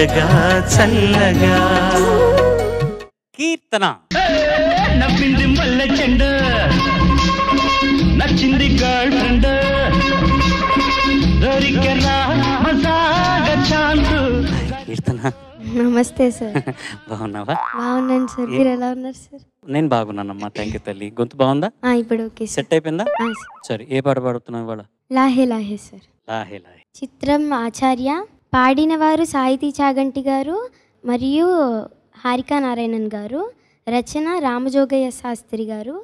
చల్లగా చల్లగా. కీర్తన. నవ్వింది మల్లె చెండు, నచ్చింది గర్ల్ ఫ్రెండ్, కీర్తన. నమస్తే సార్. బాగున్నావా? బాగున్నాను సార్, మీరు ఎలా ఉన్నారు సార్? నేను బాగున్నానమ్మా, థ్యాంక్ యూ తల్లి. గొంతు బాగుందా? ఇప్పుడు ఓకే, సెట్ అయిపోయిందా? సరే, ఏ పాట పాడుతున్నావు ఇవాళ? లాహే లాహే సార్. లాహే లాహే. చిత్రం ఆచార్య, పాడినవారు సాహితీ చాగంటి గారు మరియు హారికా నారాయణన్ గారు, రచన రామజోగయ్య శాస్త్రి గారు,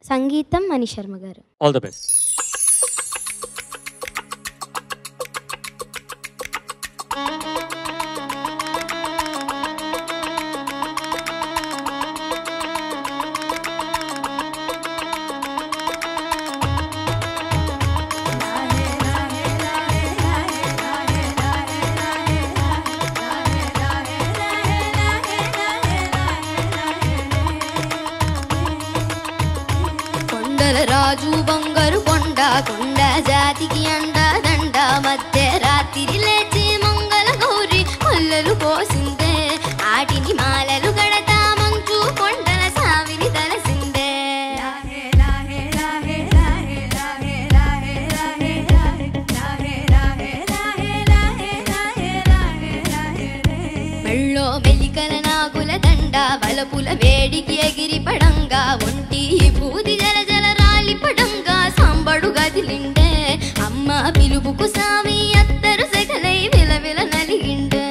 సంగీతం మణిశర్మ గారు. All the best. రాజు బంగారు కొండ, కొండ జాతికి అండ దండ, మధ్య రాత్రి లేచి మంగళ గౌరి ముల్లలు కోసిందే, ఆటిని మాలలు గడతా మంచు కొండల సావిని తలసిందే. మెళ్ళో మెలికల నాగుల దండ, బలపుల వేడికి ఎగిరి పడంగా, ఒంటి బూది జల జల రాలి పడంగా, సాంబడు గదిలిండే, అమ్మ పిలుపుకు సావి అత్తరు సెగలై విలవిల నలిగిండే.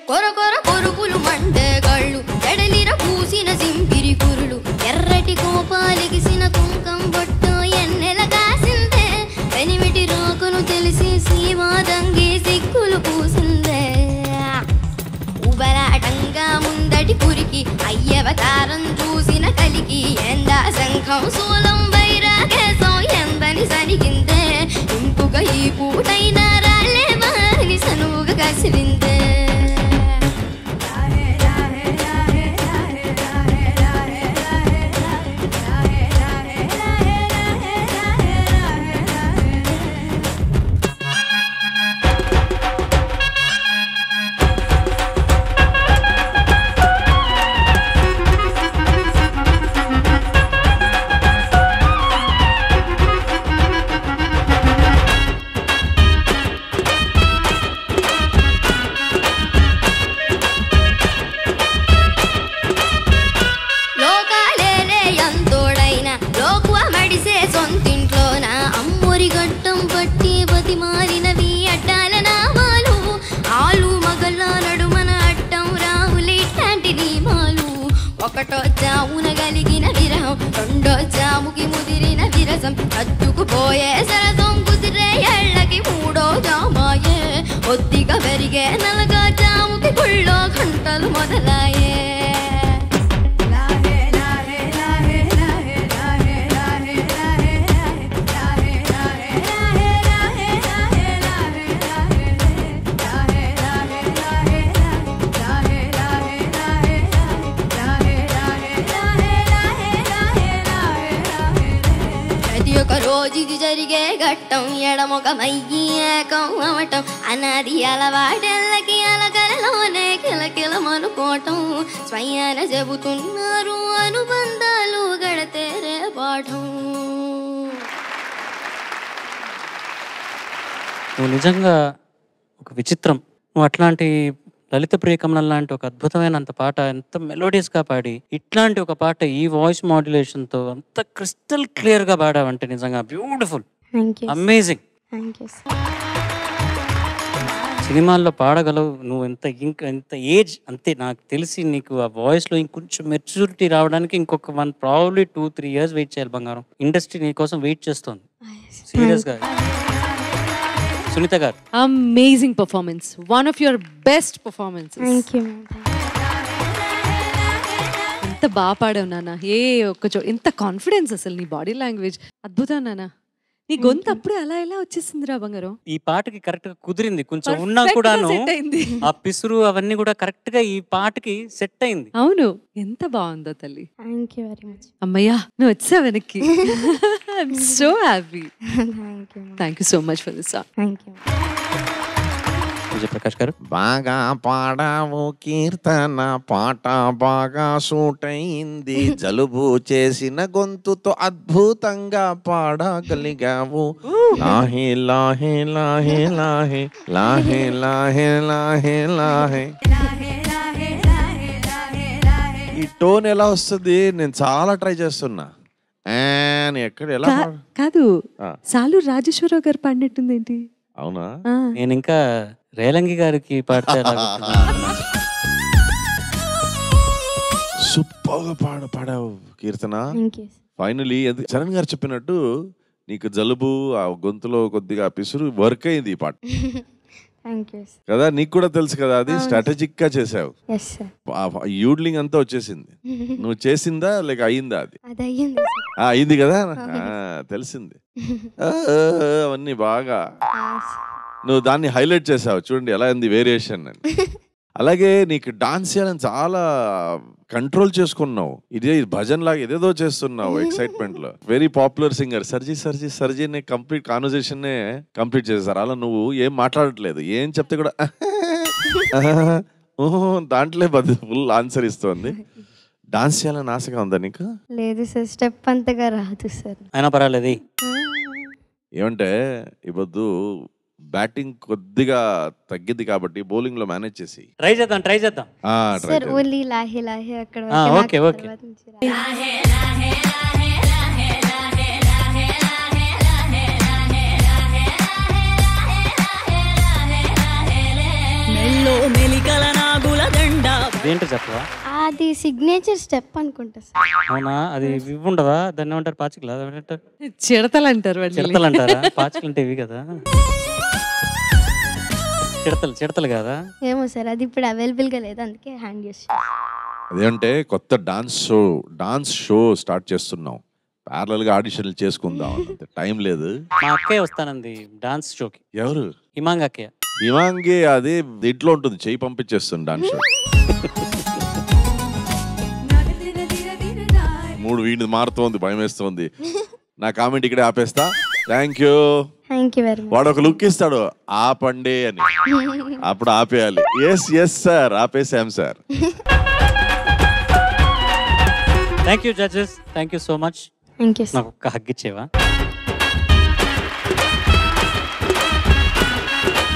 కొర కొర కొరుకులు మండే గళ్ళు, ఎడలిర పూసిన సింపిరి కురులు, ఎర్రటి కోపాలిగిసిన కుంకం బొట్టు ఎన్నెల కాసిందే, పెనిమిటి రోకును తెలిసి సీమాదంగి సిక్కులు పూసిందే. ఉబలాటంగా ముందటి కురికి అయ్యవతారం చూసిన కలికి, ఎందా శంఖం శూలం వైరాగేశం ఎందని సనిగిందే, ఇంపుగా ఈ పూటైనా రాలే వారిని సనువుగా కసిరిందే. ఒకటో జామున కలిగిన విరహం, రెండో జాముకి ముదిరిన విరసం, అద్దుకుపోయే సరసం కుదిరే ఎళ్ళకి మూడో జామాయే, ఒత్తిగా పెరిగే నలగా జాముకి గుళ్ళో గంటలు మొదలాయే. ఒక రోజుకి జరిగే ఘట్టం, ఎడమొకమయ్యి ఏకం అవటం, అనాది అలవాటెళ్ళకి అలకలలోనే కిలకిలమనుకోవటం, స్వయాన చెబుతున్నారు అనుబంధాలు గడతేరే పాఠం. నువ్వు నిజంగా ఒక విచిత్రం. నువ్వు అట్లాంటి లలిత ప్రియకమలం లాంటి ఒక అద్భుతమైనంత పాట ఎంత మెలోడియస్గా పాడి, ఇట్లాంటి ఒక పాట ఈ వాయిస్ మాడ్యులేషన్తో అంత క్రిస్టల్ క్లియర్గా పాడావంటే నిజంగా బ్యూటిఫుల్, అమేజింగ్. సినిమాల్లో పాడగలవు నువ్వు, ఎంత ఏజ్ అంతే. నాకు తెలిసి నీకు ఆ వాయిస్లో ఇంకొంచెం మెచ్యూరిటీ రావడానికి ఇంకొక ప్రాబబ్లీ 2-3 years వెయిట్ చేయాలి బంగారం. ఇండస్ట్రీ నీ కోసం వెయిట్ చేస్తుంది సీరియస్గా. సునీత గారు, amazing performance, one of your best performances. Thank you. ఎంత బాగా పాడావు నాన్న, ఏ ఒక్క ఎంత కాన్ఫిడెన్స్, అసలు నీ బాడీ లాంగ్వేజ్ అద్భుతం నాన్న. నీ గొంతు అప్పుడే అలా ఎలా వచ్చేసిందిరా బంగారం. ఈ పాటకి కరెక్ట్ గా కుదిరింది, కొంచెం ఉన్నా కూడాను ఆ పిసురు అవన్నీ కూడా కరెక్ట్ గా ఈ పాటకి సెట్ అయింది. అవును, ఎంత బాగుందో తల్లి. Thank you very much. అమ్మయ్యా నువ్వు వచ్చా వెనక్కి. I'm so happy. Thank you so much for this song. Thank you. Vijay Prakash గారు, బాగా పాడావు కీర్తన, పాట బాగా సూట్ అయింది, జలుబు చేసిన గొంతుతో అద్భుతంగా పాడగలిగావు. లాహే లాహే లాహే లాహే లాహే లాహే లాహే లాహే. ఈ టోన్ ఎలా వస్తుంది? నేను చాలా ట్రై చేస్తున్నా. ఎక్కడ ఎలా కాదు, సాలు రాజేశ్వరరావు గారు పాడినట్టుంది ఏంటి? అవునా? నేను ఇంకా రేలంగి గారికి పాడితే సూపర్గా పాడావు కీర్తన. ఫైనలీ చరణ్ గారు చెప్పినట్టు నీకు జలుబు, ఆ గొంతులో కొద్దిగా పిసురు వర్క్ అయింది ఈ పాట కదా. నీకు కూడా తెలుసు కదా, అది స్ట్రాటజిక్ గా చేసావు. యూడ్లింగ్ అంతా వచ్చేసింది. నువ్వు చేసిందా లేక అయిందా? అది అయింది కదా, తెలిసింది. అవన్నీ బాగా నువ్వు దాన్ని హైలైట్ చేసావు. చూడండి ఎలా ఉంది వేరియేషన్ అని. అలాగే నీకు డాన్స్ చేయాలని చాలా కంట్రోల్ చేసుకున్నావు. ఇదే భజన్ లాగా ఏదేదో చేస్తున్నావు ఎక్సైట్మెంట్ లో. వెరీ పాపులర్ సింగర్ సర్జీ సర్జీ సర్జీ నే కంప్లీట్ కాన్వర్సేషన్ నే కంప్లీట్ చేశారు. అలా నువ్వు ఏం మాట్లాడట్లేదు, ఏం చెప్తే కూడా దాంట్లో ఫుల్ ఆన్సర్ ఇస్తుంది. డాన్స్ చేయాలని ఆశగా ఉందా నీకు? లేదు సార్, స్టెప్ అంతగా రాదు సార్. అయినా పర్వాలేదు. ఏమంటే ఇప్పుడు బ్యాటింగ్ కొద్దిగా తగ్గింది కాబట్టి బౌలింగ్ లో మేనేజ్ చేసి ట్రై చేద్దాం. సార్ ఓన్లీ లాహే లాహే అక్కడ ఓకే ఓకే. ఏంటో చెప్పవా? అది సిగ్నేచర్ స్టెప్ అనుకుంటా సార్. అవునా? అది ఇవి ఉండవా? దాన్ని ఏమంటారు? పాచికలు చిడతలు అంటారు. చిడతలు అంటారా? పాచికలు అంటే ఇవి కదా, చిడతలు కదా. ఏమో సార్, అది ఇప్పుడు అవైలబుల్ గా లేదు, అందుకే హ్యాండ్ చేసి. అదేంటే కొత్త డాన్స్ షో స్టార్ట్ చేస్తున్నాం. ప్యారలల్ గా ఆడిషన్లు చేసుకుందాం. టైం లేదు. మా అక్కయ్య వస్తానంది డాన్స్ షోకి. ఎవరు? హిమాంగ్ అక్కయ్య. హిమాంగి అది ఇంట్లో ఉంటుంది, చెయ్యి పంపించేస్తుంది డాన్స్ షో. 3 వీడి మారుతోంది, భయం వేస్తోంది. నా కామెంట్ ఇక్కడే ఆపేస్తా. Thank you very much. వాడు ఒక లుక్ ఇస్తాడు, ఆపండి అని, అప్పుడు ఆపేయాలి. ఎస్ సార్, ఆపేసాం sir. Thank you judges, thank you so much. Thank you. నాకు ఒక హగ్ ఇచ్చేవా?